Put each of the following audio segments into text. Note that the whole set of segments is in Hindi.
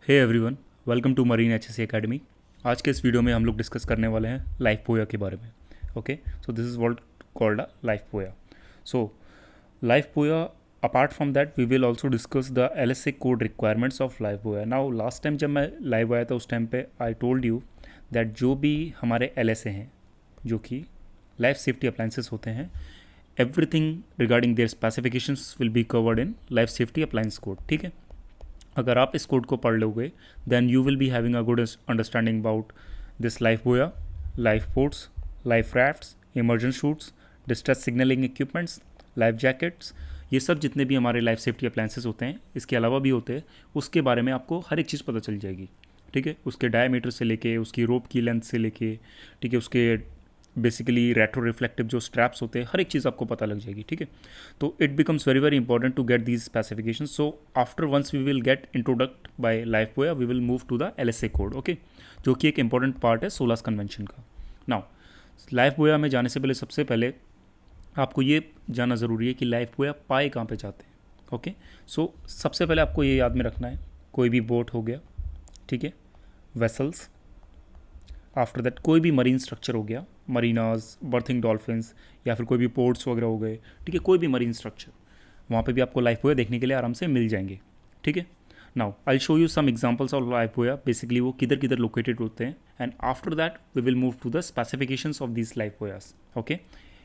Hey everyone, welcome to marine HSC academy. आज के इस वीडियो में हम लोग डिस्कस करने वाले हैं लाइफ पोया के बारे में। Okay, so this is what called a life buoy. So life buoy, apart from that we will also discuss the LSA code requirements of life buoy. Now last time जब मैं लाइव आया था उस टाइम पे आई टोल्ड यू दैट जो भी हमारे एलएसए हैं, जो कि लाइफ सेफ्टी अप्लाइंसेस होते हैं, everything regarding their specifications will be covered in life safety appliance code. ठीक है, अगर आप इस कोड को पढ़ लोगे then you will be having a good understanding about this life buoy, life boats, life rafts, emergency chutes, distress signalling equipments, life jackets. ये सब जितने भी हमारे लाइफ सेफ्टी अप्लाइंसेस होते हैं, इसके अलावा भी होते हैं, उसके बारे में आपको हर एक चीज़ पता चल जाएगी। ठीक है, उसके डायमीटर से लेके उसकी रोप की लेंथ से लेके, ठीक है, उसके बेसिकली रेट्रो रिफ्लेक्टिव जो स्ट्रैप्स होते हैं, हर एक चीज़ आपको पता लग जाएगी। ठीक है, तो it becomes very very important to get these specification. So after once we will get introduced by life buoy, we will move to the LSA code. Okay, जो कि एक इंपॉर्टेंट पार्ट है सोलास कन्वेंशन का। नाउ लाइफ बोया में जाने से पहले सबसे पहले आपको ये जानना ज़रूरी है कि लाइफ बोया पाए कहाँ पे जाते हैं। ओके, सो सबसे पहले आपको ये याद में रखना है, कोई भी बोट हो गया, ठीक है, वेसल्स, आफ्टर दैट कोई भी मरीन स्ट्रक्चर हो गया, मरीनाज, बर्थिंग डॉल्फिन्स, या फिर कोई भी पोर्ट्स वगैरह हो गए, ठीक है, कोई भी मरीन स्ट्रक्चर, वहाँ पे भी आपको लाइफ बोया देखने के लिए आराम से मिल जाएंगे। ठीक है, now I show you some examples of life buoy, basically वो किधर किधर लोकेटेड होते हैं, and after that we will move to the specifications of this life buoys. Okay,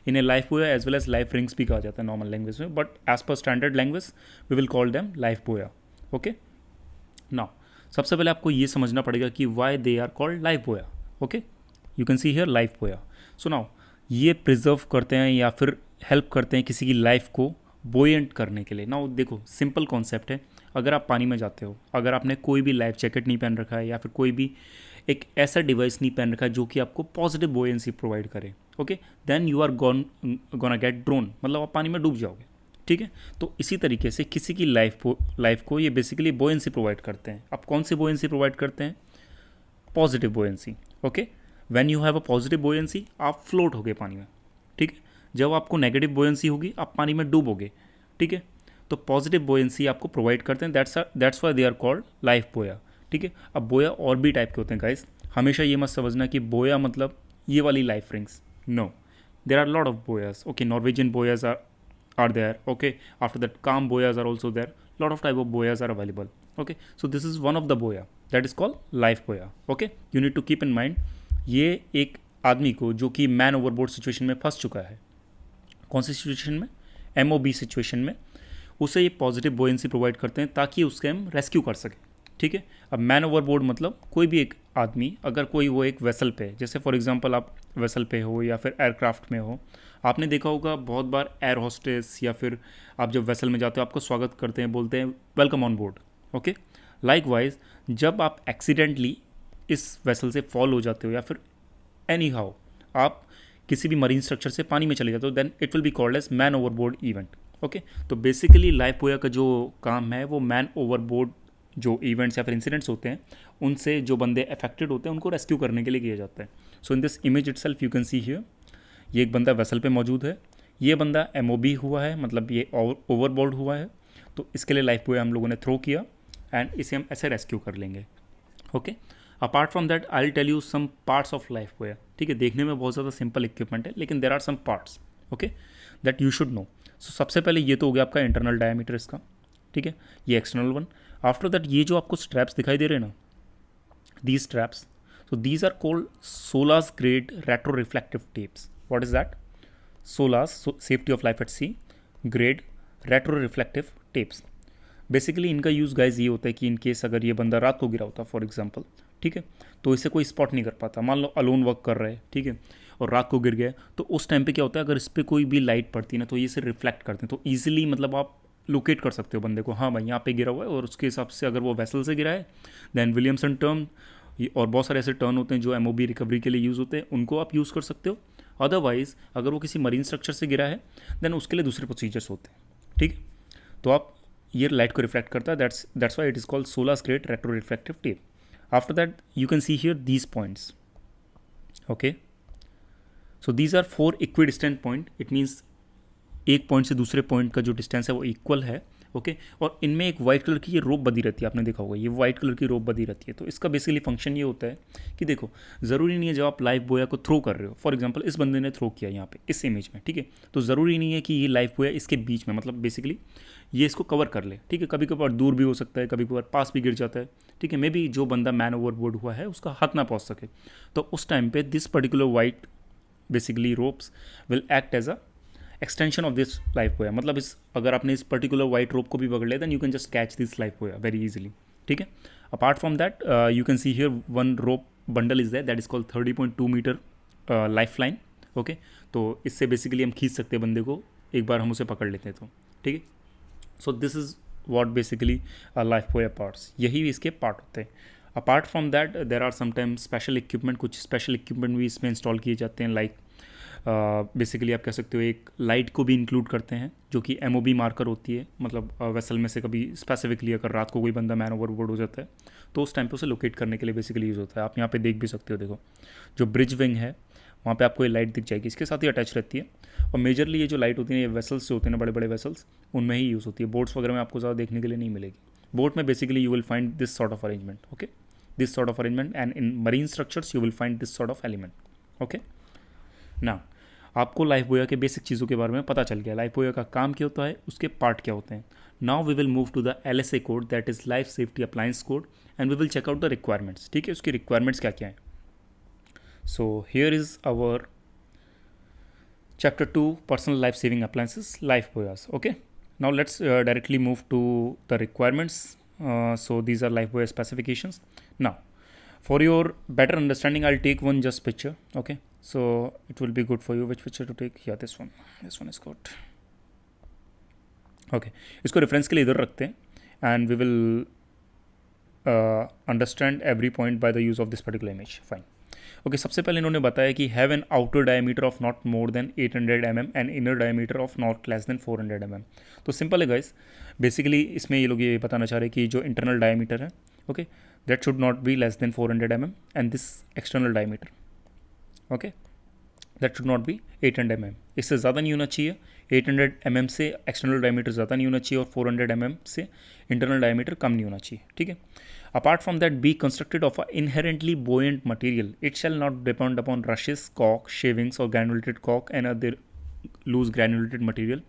इन्हें life buoy as well as life rings भी कहा जाता है नॉर्मल लैंग्वेज में, but as per standard language we will call them life buoy. Okay, now सबसे पहले आपको ये समझना पड़ेगा कि why they are called life buoy. Okay, you can see here life buoy. So now ये प्रिजर्व करते हैं या फिर हेल्प करते हैं किसी की लाइफ को बोयेंट करने के लिए। नाउ देखो, सिंपल कॉन्सेप्ट है, अगर आप पानी में जाते हो, अगर आपने कोई भी लाइफ जैकेट नहीं पहन रखा है या फिर कोई भी एक ऐसा डिवाइस नहीं पहन रखा है जो कि आपको पॉजिटिव बोयेंसी प्रोवाइड करे, okay, then you are gonna get drown, मतलब आप पानी में डूब जाओगे। ठीक है, तो इसी तरीके से किसी की लाइफ को ये बेसिकली बोयेंसी प्रोवाइड करते हैं। अब कौन सी बोयेंसी प्रोवाइड करते हैं? Positive buoyancy. Okay, when you have a positive buoyancy आप फ्लोट होगे पानी में। ठीक है, जब आपको नेगेटिव बोयेंसी होगी आप पानी में डूबोगे। ठीक है, तो पॉजिटिव बोयेंसी आपको प्रोवाइड करते हैं, that's why they are called life buoy. ठीक है, अब बोया और भी टाइप के होते हैं गाइस, हमेशा ये मत समझना कि बोया मतलब ये वाली life rings, no, there are lot of buoys. Okay, Norwegian buoys are there. Okay, after that calm boyas are also there, lot of type of boyas are available. Okay, so this is one of the boya that is called life boya. Okay, you need to keep in mind, ये एक आदमी को जो कि मैन ओवरबोर्ड सिचुएशन में फंस चुका है, कौन सी सिचुएशन में? MOB सिचुएशन में, उसे ये पॉजिटिव बोयेंसी प्रोवाइड करते हैं ताकि उसके हम रेस्क्यू कर सकें। ठीक है, अब मैन ओवरबोर्ड मतलब कोई भी एक आदमी, अगर कोई वो एक वेसल पे है, जैसे फॉर एग्जांपल आप वेसल पे हो या फिर एयरक्राफ्ट में हो, आपने देखा होगा बहुत बार एयर होस्टेस या फिर आप जब वेसल में जाते हो आपको स्वागत करते हैं, बोलते हैं welcome on board. Okay, likewise जब आप एक्सीडेंटली इस वेसल से फॉल हो जाते हो या फिर एनी हाउ आप किसी भी मरीन स्ट्रक्चर से पानी में चले जाते हो, then it will be called as man overboard event. Okay, तो बेसिकली लाइफ बोया का जो काम है वो मैन ओवरबोर्ड जो इवेंट्स या फिर इंसिडेंट्स होते हैं उनसे जो बंदे अफेक्टेड होते हैं उनको रेस्क्यू करने के लिए किया जाता है। So in this image itself you can see here, ये एक बंदा वेसल पे मौजूद है, ये बंदा MOB हुआ है, मतलब ये ओवरबोर्ड हुआ है, तो इसके लिए लाइफ बोया हम लोगों ने थ्रो किया एंड इसे हम ऐसे रेस्क्यू कर लेंगे। Okay, apart from that I will tell you some parts of life buoy. ठीक है, देखने में बहुत ज़्यादा सिंपल इक्विपमेंट है लेकिन there are some parts, okay, that you should know. So सबसे पहले ये तो हो गया आपका इंटरनल डायमीटर इसका, ठीक है, ये एक्सटर्नल वन। आफ्टर दैट ये जो आपको स्ट्रैप्स दिखाई दे रहे हैं ना, these straps, so these are called SOLAS grade retro reflective tapes. What is that? SOLAS, safety of life at sea grade retro reflective tapes. Basically इनका यूज़ गाइज ये होता है कि इन केस अगर ये बंदा रात को गिरा होता फॉर एग्जांपल, ठीक है, तो इसे कोई स्पॉट नहीं कर पाता, मान लो अलोन वर्क कर रहे हैं, ठीक है, और रात को गिर गए, तो उस टाइम पे क्या होता है, अगर इस पर कोई भी लाइट पड़ती है ना तो ये इसे रिफ्लेक्ट करते हैं, तो ईजिली मतलब आप लोकेट कर सकते हो बंदे को, हाँ भाई यहाँ पे गिरा हुआ है, और उसके हिसाब से अगर वो वेसल से गिरा है देन विलियमसन टर्म, और बहुत सारे ऐसे टर्न होते हैं जो MOB रिकवरी के लिए यूज़ होते हैं, उनको आप यूज़ कर सकते हो। अदरवाइज अगर वो किसी मरीन स्ट्रक्चर से गिरा है देन उसके लिए दूसरे प्रोसीजर्स होते हैं। ठीक, तो आप ये लाइट को रिफ्लेक्ट करता है, that's why it is called SOLAS grade retro reflective tape. After that you can see here these points. Okay, so these are 4 equidistant point. It means एक पॉइंट से दूसरे पॉइंट का जो डिस्टेंस है वो इक्वल है, ओके। और इनमें एक वाइट कलर की ये रोप बंधी रहती है, आपने देखा होगा ये वाइट कलर की रोप बंधी रहती है। तो इसका बेसिकली फंक्शन ये होता है कि देखो, ज़रूरी नहीं है जब आप लाइफ बोया को थ्रो कर रहे हो, फॉर एग्जांपल इस बंदे ने थ्रो किया यहाँ पे इस इमेज में, ठीक है, तो ज़रूरी नहीं है कि ये लाइफ बोया इसके बीच में, मतलब बेसिकली ये इसको कवर कर ले, ठीक है। कभी कभार दूर भी हो सकता है, कभी कभार पास भी गिर जाता है, ठीक है। मे बी जो बंदा मैन ओवरबोर्ड हुआ है उसका हाथ ना पहुँच सके, तो उस टाइम पे this particular white basically ropes will act as a extension of this life buoy. मतलब इस अगर आपने इस पर्टिकुलर वाइट रोप को भी पकड़ लिया then you can just catch this life buoy very easily, ठीक है। Apart from that you can see here one rope bundle is that is called 30.2 metre life line, okay. तो इससे बेसिकली हम खींच सकते हैं बंदे को, एक बार हम उसे पकड़ लेते हैं तो, ठीक है। So this is what basically life buoy parts, यही इसके पार्ट होते हैं। Apart from that there are sometimes special equipment, कुछ स्पेशल इक्विपमेंट भी इसमें इंस्टॉल किए जाते हैं, लाइक बेसिकली आप कह सकते हो एक लाइट को भी इंक्लूड करते हैं जो कि MOB मार्कर होती है, मतलब वेसल में से कभी स्पेसिफिकली अगर रात को कोई बंदा मैन ओवरबोर्ड हो जाता है तो उस टाइम पे उसे लोकेट करने के लिए बेसिकली यूज़ होता है। आप यहाँ पे देख भी सकते हो, देखो जो ब्रिज विंग है वहाँ पे आपको ये लाइट दिख जाएगी, इसके साथ ही अटैच रहती है। और मेजरली ये जो लाइट होती है ये वेसल्स जो होते हैं ना, बड़े बड़े वेसल्स, उनमें ही यूज़ होती है। बोट्स वगैरह में आपको ज़्यादा देखने के लिए नहीं मिलेगी। बोट में basically you will find this sort of arrangement, okay, this sort of arrangement, and in marine structures you will find this sort of element, okay. ना आपको लाइफ बोया के बेसिक चीज़ों के बारे में पता चल गया, लाइफ बोया का काम क्या होता है, उसके पार्ट क्या होते हैं। Now we will move to the LSA code, that is life safety appliance code, and we will check out the requirements, ठीक है, उसकी रिक्वायरमेंट्स क्या क्या है। So here is our chapter 2 personal life saving appliances life boyas, okay। Now let's directly move to the requirements. So these are life boya specifications. Now for your better understanding I'll take one just picture, okay, so it will be good for you. Which picture to take? Yeah, this one is good, okay। इसको रेफरेंस के लिए इधर रखते हैं and we will understand every point by the use of this particular image, fine, okay. सबसे पहले इन्होंने बताया कि have an outer diameter of not more than 800 mm and inner diameter of not less than 400 mm। तो सिंपल है गाइस, बेसिकली इसमें ये लोग ये बताना चाह रहे हैं कि जो इंटरनल डायमीटर है, okay, that should not be less than 400 mm and this external diameter, okay, that should not be 800 mm। इससे ज़्यादा नहीं होना चाहिए, 800 mm से एक्सटर्नल डायमीटर ज़्यादा नहीं होना चाहिए और 400 mm से इंटरनल डायमीटर कम नहीं होना चाहिए, ठीक है। Apart from that, be constructed of an inherently buoyant material. It shall not depend upon rushes, caulk, shavings or granulated caulk and other loose granulated material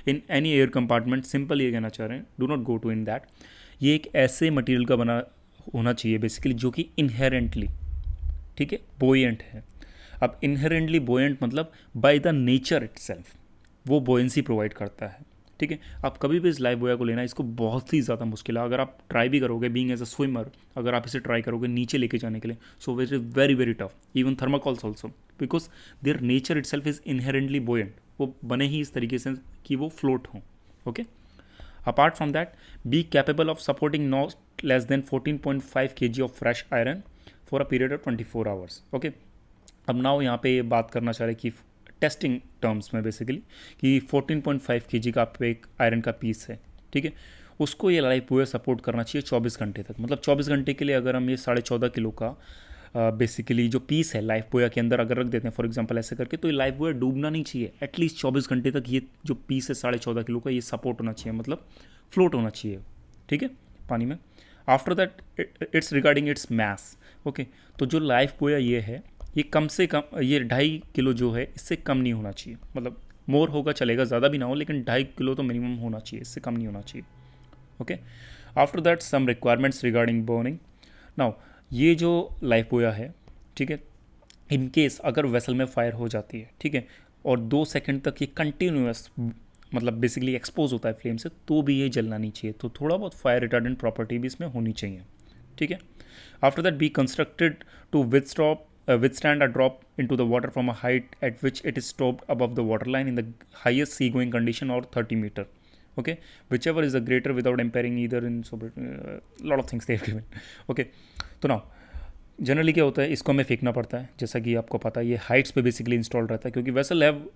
in any air compartment. Simple ये कहना चाह रहे हैं, do not go to in that. ये एक ऐसे मटेरियल का बना होना चाहिए बेसिकली जो कि इनहेरेंटली, ठीक है, बोयेंट है। अब इनहेरेंटली बोयेंट मतलब बाय द नेचर इटसेल्फ वो बोयेंसी प्रोवाइड करता है, ठीक है। आप कभी भी इस लाइफ बोया को लेना, इसको बहुत ही ज़्यादा मुश्किल है। अगर आप ट्राई भी करोगे बीइंग एज अ स्विमर, अगर आप इसे ट्राई करोगे नीचे लेके जाने के लिए, so it is very very tough, even thermocols also, because their nature itself is inherently buoyant, वो बने ही इस तरीके से कि वो फ्लोट हों, okay. Apart from that, B capable of supporting not less than 14.5 kg of fresh iron for a period of 24 hours, okay. अब नाउ यहाँ पे बात करना चाह रहे कि टेस्टिंग टर्म्स में बेसिकली कि 14.5 kg का आप एक आयरन का पीस है, ठीक है, उसको ये लाइफ बोया सपोर्ट करना चाहिए 24 घंटे तक। मतलब 24 घंटे के लिए अगर हम ये 14.5 किलो का बेसिकली जो पीस है लाइफ बोया के अंदर अगर रख देते हैं फॉर एग्जांपल ऐसे करके, तो ये लाइफ बोया डूबना नहीं चाहिए। एटलीस्ट 24 घंटे तक ये जो पीस है 14.5 किलो का ये सपोर्ट होना चाहिए, मतलब फ्लोट होना चाहिए, ठीक है, पानी में। After that it's regarding its mass, okay. तो जो लाइफ बोया ये है, ये कम से कम ये 2.5 किलो जो है इससे कम नहीं होना चाहिए, मतलब मोर होगा चलेगा, ज़्यादा भी ना हो, लेकिन 2.5 किलो तो मिनिमम होना चाहिए, इससे कम नहीं होना चाहिए, okay. After that some requirements regarding burning. Now ये जो लाइफ बोया है, ठीक है, इन केस अगर वेसल में फायर हो जाती है, ठीक है, और 2 सेकेंड तक ये कंटिन्यूस मतलब बेसिकली एक्सपोज होता है फ्लेम से, तो भी ये जलना नहीं चाहिए। तो थोड़ा बहुत फायर रिटार्डेंट प्रॉपर्टी भी इसमें होनी चाहिए, ठीक है। After that be constructed to withstand a drop into the water from a height at which it is stopped above the water line in the highest seagoing condition or 30 meter, okay, whichever is the greater without impairing either in lot of things they have given, okay। तो now जनरली क्या होता है, इसको हमें फेंकना पड़ता है, जैसा कि आपको पता है ये हाइट्स पे बेसिकली इंस्टॉल रहता है, क्योंकि vessel have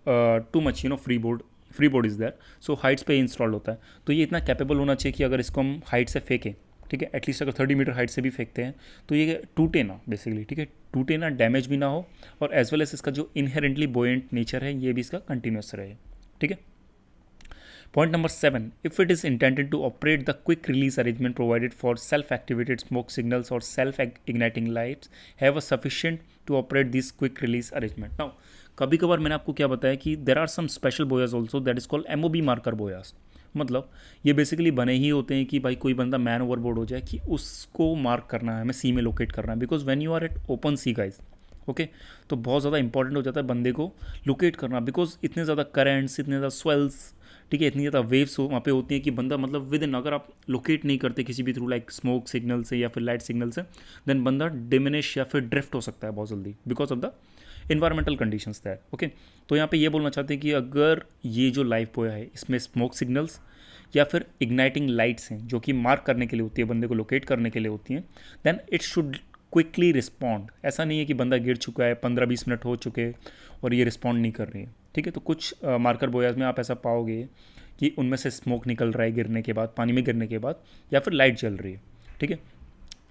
too much freeboard is there, so heights पे इंस्टॉल होता है। तो ये इतना कैपेबल होना चाहिए कि अगर इसको हम हाइट से फेंकें, ठीक है, एटलीस्ट अगर 30 मीटर हाइट से भी फेंकते हैं तो ये टूटे ना बेसिकली, ठीक है, टूटे ना, डैमेज भी ना हो, और एज वेल एज इसका जो इनहेरेंटली बोयेंट नेचर है ये भी इसका कंटिन्यूस रहे, ठीक है। Point number 7, if it is intended to operate, the quick release arrangement provided for self-activated smoke signals or self-igniting lights have a sufficient to operate this quick release arrangement. Now, कभी कभार मैंने आपको क्या बताया कि there are some special boyas also that is called MOB marker boyas. मतलब ये बेसिकली बने ही होते हैं कि भाई कोई बंदा मैन ओवरबोर्ड हो जाए कि उसको मार्क करना है, हमें सी में लोकेट करना है, because when you are at open sea guys, okay, तो बहुत ज़्यादा इंपॉर्टेंट हो जाता है बंदे को लोकेट करना, बिकॉज इतने ज़्यादा करेंट्स, इतने ज़्यादा स्वेल्स, ठीक है, इतनी ज़्यादा वेव्स वहाँ पे होती हैं कि बंदा मतलब विद इन, अगर आप लोकेट नहीं करते किसी भी थ्रू लाइक स्मोक सिग्नल से या फिर लाइट सिग्नल से, देन बंदा डिमिनिश या फिर ड्रिफ्ट हो सकता है बहुत जल्दी because of the environmental conditions that, okay. तो यहाँ पे ये बोलना चाहते हैं कि अगर ये जो लाइफ बोया है इसमें स्मोक सिग्नल्स या फिर इग्नाइटिंग लाइट्स हैं जो कि मार्क करने के लिए होती है, बंदे को लोकेट करने के लिए होती हैं, then it should quickly respond. ऐसा नहीं है कि बंदा गिर चुका है, 15-20 मिनट हो चुके और ये रिस्पॉन्ड नहीं कर रही है, ठीक है। तो कुछ मार्कर बोयाज में आप ऐसा पाओगे कि उनमें से स्मोक निकल रहा है गिरने के बाद, पानी में गिरने के बाद, या फिर लाइट जल रही है, ठीक है।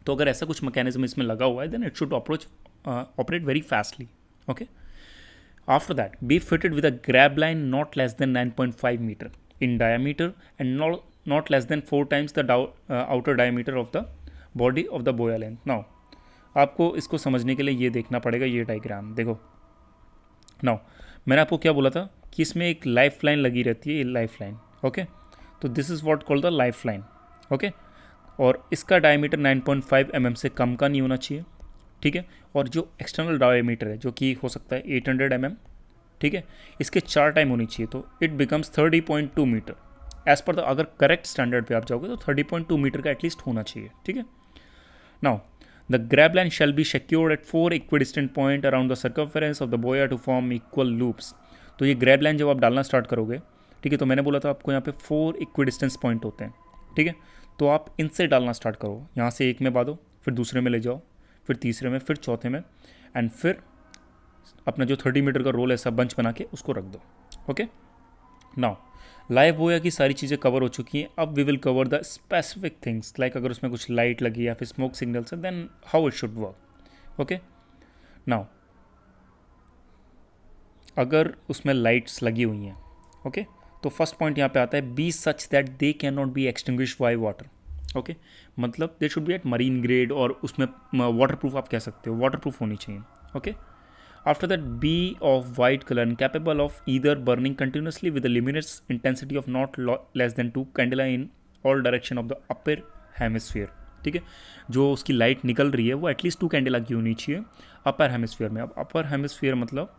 तो अगर ऐसा कुछ मैकेनिज्म इसमें लगा हुआ है then it should operate very fastly, okay. After that, be fitted with a grab line not less than 9.5 meter in diameter and not less than 4 times the outer diameter of the body of the boya length. Now, आपको इसको समझने के लिए ये देखना पड़ेगा, ये डायग्राम देखो। Now, मैंने आपको क्या बोला था कि इसमें एक लाइफ लाइन लगी रहती है, ये लाइफ लाइन, ओके। तो this is what called the life line, okay. और इसका डायमीटर 9.5 mm से कम का नहीं होना चाहिए, ठीक है। और जो एक्सटर्नल डायमीटर है जो कि हो सकता है 800 mm, ठीक है, इसके 4 टाइम होनी चाहिए, तो it becomes 30.2 metre as per the, अगर करेक्ट स्टैंडर्ड पे आप जाओगे तो 30.2 मीटर का एटलीस्ट होना चाहिए, ठीक है। Now the grab line shall be secured at 4 equidistant point around the circumference of the buoy to form equal loops. तो ये ग्रैब लाइन जब आप डालना स्टार्ट करोगे, ठीक है, तो मैंने बोला था आपको यहाँ पे 4 इक्विडिस्टेंस पॉइंट होते हैं, ठीक है। तो आप इनसे डालना स्टार्ट करो, यहाँ से एक में बांधो, फिर दूसरे में ले जाओ, फिर तीसरे में, फिर चौथे में, एंड फिर अपना जो 30 मीटर का रोल है सब बंच बना के उसको रख दो, ओके। नाउ लाइव बोया की सारी चीज़ें कवर हो चुकी हैं, अब we will cover the specific things like अगर उसमें कुछ लाइट लगी या फिर स्मोक सिग्नल्स है then how it should work, okay. Now अगर उसमें लाइट्स लगी हुई हैं, ओके, तो फर्स्ट पॉइंट यहाँ पे आता है, be such that they can not be extinguish by water, okay. मतलब they should be at marine grade, और उसमें वाटर प्रूफ आप कह सकते हो, वाटर प्रूफ होनी चाहिए, okay. After that, be of white color and capable of either burning continuously with a luminous intensity of not less than 2 candela in all direction of the upper hemisphere, ठीक है। जो उसकी लाइट निकल रही है वो एटलीस्ट 2 कैंडेला की होनी चाहिए अपर हेमिस्फीयर में। अब अपर हेमिस्फीयर मतलब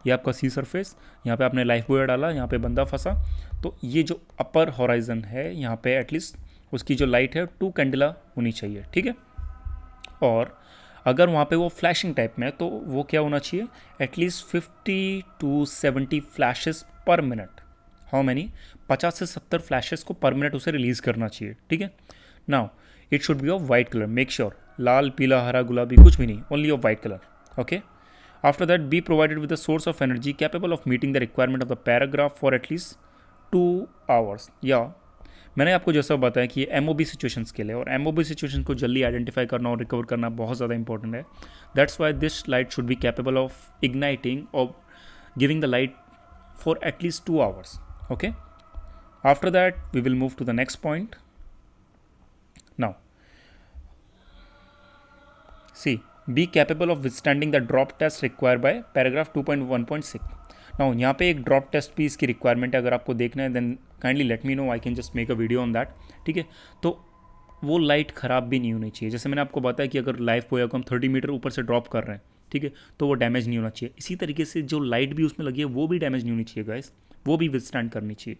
ये आपका सी सरफेस, यहाँ पे आपने लाइफ बॉय डाला, यहाँ पे बंदा फंसा, तो ये जो अपर हॉराइजन है यहाँ पे एटलीस्ट उसकी जो लाइट है 2 कैंडेला होनी चाहिए, ठीक है। और अगर वहाँ पे वो फ्लैशिंग टाइप में है तो वो क्या होना चाहिए, एटलीस्ट 50 to 70 फ्लैशेस पर मिनट। हाउ मैनी, 50 से 70 फ्लैशेस को पर मिनट उसे रिलीज़ करना चाहिए, ठीक है। Now it should be of white colour, make sure लाल, पीला, हरा, गुलाबी कुछ भी नहीं, only of white colour, okay. After that be provided with the source of energy capable of meeting the requirement of the paragraph for at least 2 hours. या मैंने आपको जैसा बताया कि ये एमओबी सिचुएशंस के लिए, और एमओबी सिचुएशन को जल्दी आइडेंटिफाई करना और रिकवर करना बहुत ज़्यादा इंपॉर्टेंट है। That's why this light should be capable of igniting और giving the light for at least 2 hours, okay. After that we will move to the next point. Now C be capable of withstanding the drop test required by paragraph 2.1.6। नाउ यहाँ पे एक ड्रॉप टेस्ट भी इसकी रिक्वायरमेंट है, अगर आपको देखना है then kindly let me know, I can just make a video on that, ठीक है। तो वो लाइट ख़राब भी नहीं होनी चाहिए, जैसे मैंने आपको बताया कि अगर लाइफ बोया को हम 30 मीटर ऊपर से ड्रॉप कर रहे हैं, ठीक है, तो वो डैमेज नहीं होना चाहिए। इसी तरीके से जो लाइट भी उसमें लगी है वो भी डैमेज नहीं होनी चाहिए गाइस, वो भी विथस्टैंड करनी चाहिए।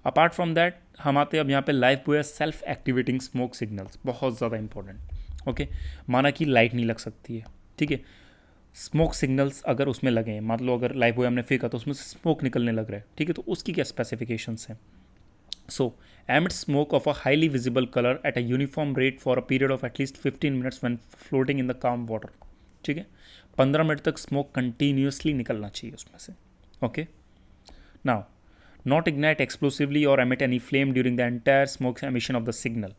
अपार्ट फ्रॉम दैट हम आते हैं अब यहाँ पे लाइफ बोया सेल्फ एक्टिवेटिंग स्मोक सिग्नल्स, बहुत ज़्यादा इंपॉर्टेंट, ओके। माना कि लाइट नहीं लग सकती है, ठीक है, स्मोक सिग्नल्स अगर उसमें लगे हैं, मान लो अगर लाइफ बॉय हमने फेंका तो उसमें से स्मोक निकलने लग रहा है, ठीक है, तो उसकी क्या स्पेसिफिकेशंस हैं। So emit smoke of a highly visible colour at a uniform rate for a period of at least 15 minutes when floating in the calm water, ठीक है। 15 मिनट तक स्मोक कंटिन्यूसली निकलना चाहिए उसमें से, okay. Now not ignite explosively और emit any flame during the entire smoke emission of the signal.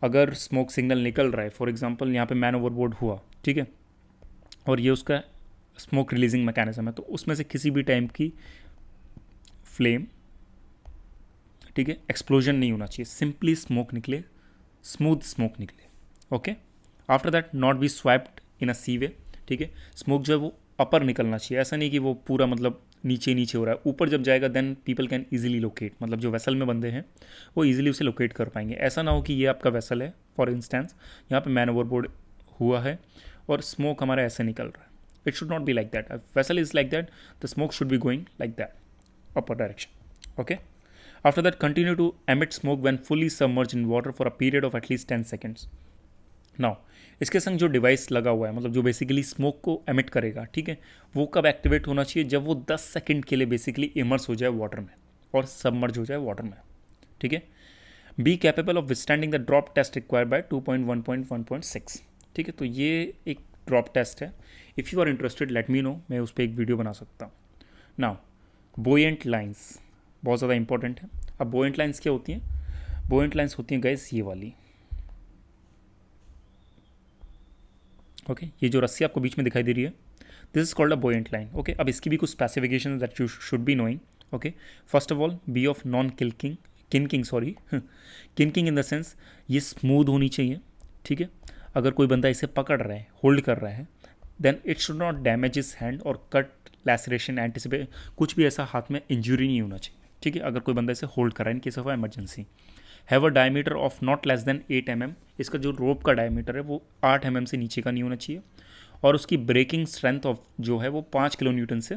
अगर स्मोक सिग्नल निकल रहा है, फॉर एग्जाम्पल यहाँ पे मैन ओवरबोर्ड हुआ, ठीक है, और ये उसका स्मोक रिलीजिंग मैकेनिज्म है, तो उसमें से किसी भी टाइप की फ्लेम ठीक है, एक्सप्लोजन नहीं होना चाहिए, सिंपली स्मोक निकले, स्मूथ स्मोक निकले, okay. After that not be swamped in a seaway, ठीक है, स्मोक जो है वो अपर निकलना चाहिए, ऐसा नहीं कि वो पूरा मतलब नीचे नीचे हो रहा है, ऊपर जब जाएगा then people can easily locate, मतलब जो वेसल में बंदे हैं वो ईजिली उसे लोकेट कर पाएंगे। ऐसा ना हो कि ये आपका वेसल है, फॉर इंस्टेंस यहाँ पे मैन ओवरबोर्ड हुआ है और स्मोक हमारा ऐसे निकल रहा है, it should not be like that. Vessel is like that, the smoke should be going like that, upper direction, okay. After that, continue to emit smoke when fully submerged in water for a period of at least 10 seconds. Now, इसके संग जो डिवाइस लगा हुआ है, मतलब जो बेसिकली स्मोक को एमिट करेगा, ठीक है, वो कब एक्टिवेट होना चाहिए, जब वो 10 सेकंड के लिए बेसिकली इमर्स हो जाए वाटर में और सबमर्ज हो जाए वाटर में, ठीक है। Be capable of withstanding the drop test required by 2.1.1.6, ठीक है। तो ये एक ड्रॉप टेस्ट है, if you are interested let me know, मैं उस पर एक वीडियो बना सकता हूँ। नाउ बोएंट लाइंस बहुत ज़्यादा इंपॉर्टेंट है। अब बोएंट लाइंस क्या होती हैं? बोएंट लाइंस होती हैं गाइस ये वाली, ओके, ये जो रस्सी आपको बीच में दिखाई दे रही है, this is called a buoyant line, okay. अब इसकी भी कुछ specification that you should be knowing, okay. First of all, be of non kinking sorry kinking in the sense ये स्मूथ होनी चाहिए, ठीक है। अगर कोई बंदा इसे पकड़ रहा है, होल्ड कर रहा है, then it should not damage his hand और कट, लैसरेशन, एंटिसिपेट, कुछ भी ऐसा हाथ में इंजरी नहीं होना चाहिए, ठीक है। अगर कोई बंदा इसे होल्ड कर रहा है in case of emergency. Have a diameter of not less than 8 mm, इसका जो रोप का डायमीटर है वो 8 mm से नीचे का नहीं होना चाहिए, और उसकी ब्रेकिंग स्ट्रेंथ ऑफ जो है वो 5 किलो न्यूटन से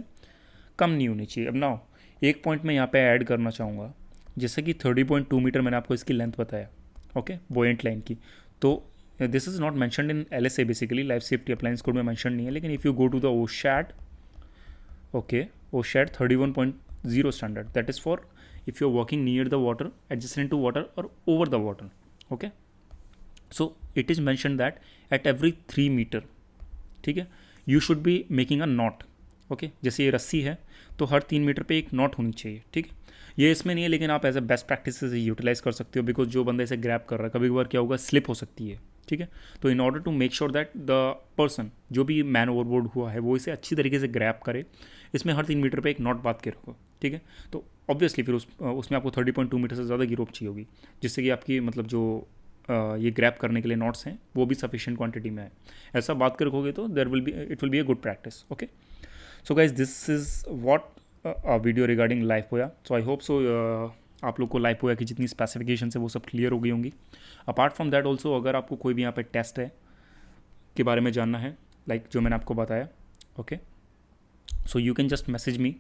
कम नहीं होनी चाहिए। अब नाउ एक पॉइंट मैं यहाँ पे ऐड करना चाहूँगा, जैसे कि 30.2 मीटर मैंने आपको इसकी लेंथ बताया, ओके, बोएंट लाइन की। तो this is not mentioned in LSA, basically life safety appliance code में मैंशन नहीं है, लेकिन if you go to the OSHAT, okay, OSHAT 31.0 standard, that is for if you're walking near the water, adjacent to water or over the water, okay. So it is mentioned that at every 3 meter, ठीक है, you should be making a knot, okay. जैसे ये रस्सी है तो हर 3 मीटर पे एक नॉट होनी चाहिए, ठीक है। ये इसमें नहीं है, लेकिन आप एज अ बेस्ट प्रैक्टिस से यूटिलाइज कर सकते हो, बिकॉज जो बंदा इसे ग्रैब कर रहा है, कभी कभार क्या होगा, स्लिप हो सकती है, ठीक है। तो in order to make sure that the person जो भी मैन ओवरबोर्ड हुआ है वो इसे अच्छी तरीके से ग्रैब करे, इसमें हर 3 मीटर पे एक नॉट बांध के रखो, ठीक है। तो ऑब्वियसली फिर उसमें आपको 30.2 मीटर से ज़्यादा की रोप चाहिए होगी, जिससे कि आपकी मतलब जो ये ग्रैब करने के लिए नॉट्स हैं वो भी सफिशिएंट क्वांटिटी में है। ऐसा बात कर रखोगे तो it will be a good practice, okay. So guys this is what video regarding life buoy. So I hope so आप लोग को लाइफ पोया की जितनी स्पेसिफिकेशन है वो सब क्लियर हो गई होंगी। अपार्ट फ्रॉम दैट ऑल्सो, अगर आपको कोई भी यहाँ पे टेस्ट है के बारे में जानना है, लाइक जो मैंने आपको बताया, okay, so you can just message me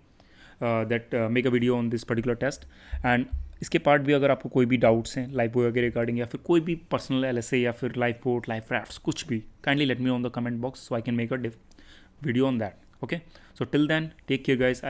that make a video on this particular test. And इसके पार्ट भी अगर आपको कोई भी डाउट्स हैं लाइफ पोया के रिगार्डिंग, या फिर कोई भी पर्सनल LSA या फिर लाइफ बोट, लाइफ राफ्ट्स, कुछ भी, kindly let me on the comment box so I can make a video on that, okay. So till then, take care guys.